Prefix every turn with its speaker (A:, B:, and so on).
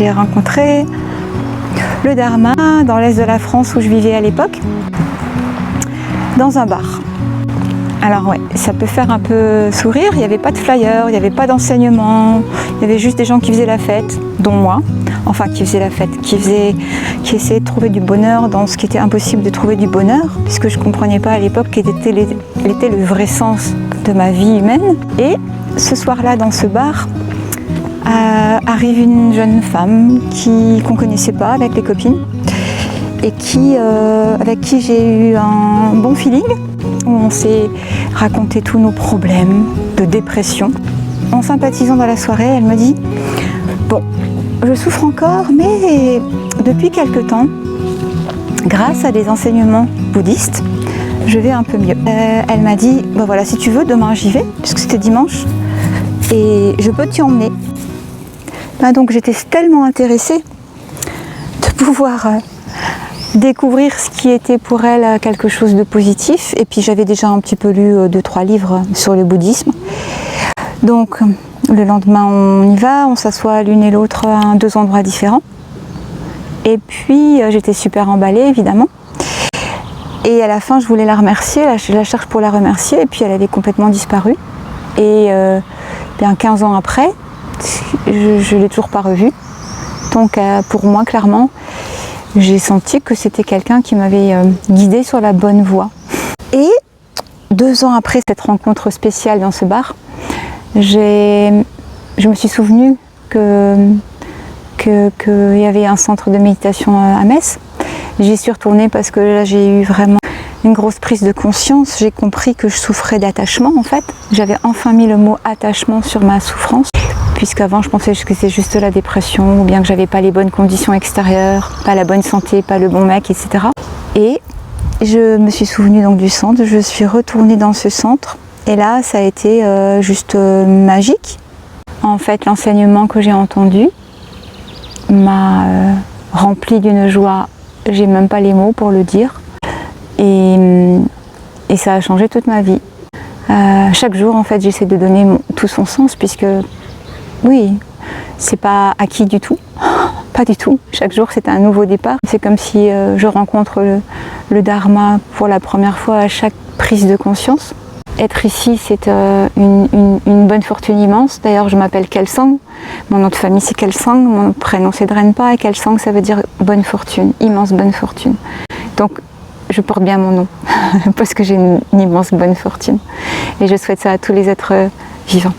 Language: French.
A: j'ai rencontré le Dharma dans l'est de la France où je vivais à l'époque, dans un bar. Alors ouais, ça peut faire un peu sourire, il n'y avait pas de flyer, il n'y avait pas d'enseignement, il y avait juste des gens qui faisaient la fête, dont moi, enfin qui faisaient la fête, qui essayaient de trouver du bonheur dans ce qui était impossible de trouver du bonheur, puisque je ne comprenais pas à l'époque quel était le vrai sens de ma vie humaine. Et ce soir-là, dans ce bar, arrive une jeune femme qu'on ne connaissait pas avec les copines, et avec qui j'ai eu un bon feeling, où on s'est raconté tous nos problèmes de dépression. En sympathisant dans la soirée, elle me dit « Bon, je souffre encore, mais depuis quelque temps, grâce à des enseignements bouddhistes, je vais un peu mieux. » Elle m'a dit « Ben voilà, si tu veux, demain j'y vais, puisque c'était dimanche, et je peux t'y emmener. » Donc j'étais tellement intéressée de pouvoir découvrir ce qui était pour elle quelque chose de positif. Et puis j'avais déjà un petit peu lu 2-3 livres sur le bouddhisme. Donc le lendemain on y va, on s'assoit l'une et l'autre à 2 endroits différents. Et puis j'étais super emballée évidemment. Et à la fin je voulais la remercier, je la cherche pour la remercier et puis elle avait complètement disparu. Et bien 15 ans après, je ne l'ai toujours pas revue. Donc pour moi clairement, j'ai senti que c'était quelqu'un qui m'avait guidée sur la bonne voie. Et 2 ans après cette rencontre spéciale dans ce bar, je me suis souvenue qu'il y avait un centre de méditation à Metz. J'y suis retournée parce que là j'ai eu vraiment une grosse prise de conscience. J'ai compris que je souffrais d'attachement en fait. J'avais enfin mis le mot attachement sur ma souffrance. Puisqu'avant je pensais que c'était juste la dépression ou bien que j'avais pas les bonnes conditions extérieures, pas la bonne santé, pas le bon mec, etc. Et je me suis souvenue donc du centre, je suis retournée dans ce centre et là ça a été juste magique. En fait l'enseignement que j'ai entendu m'a rempli d'une joie, j'ai même pas les mots pour le dire, et ça a changé toute ma vie. Chaque jour en fait j'essaie de donner tout son sens puisque oui, c'est pas acquis du tout, pas du tout. Chaque jour c'est un nouveau départ. C'est comme si je rencontre le Dharma pour la première fois à chaque prise de conscience. Être ici c'est une bonne fortune immense. D'ailleurs je m'appelle Kelsang, mon nom de famille c'est Kelsang, mon prénom c'est Drenpa et Kelsang ça veut dire bonne fortune, immense bonne fortune. Donc je porte bien mon nom parce que j'ai une immense bonne fortune et je souhaite ça à tous les êtres vivants.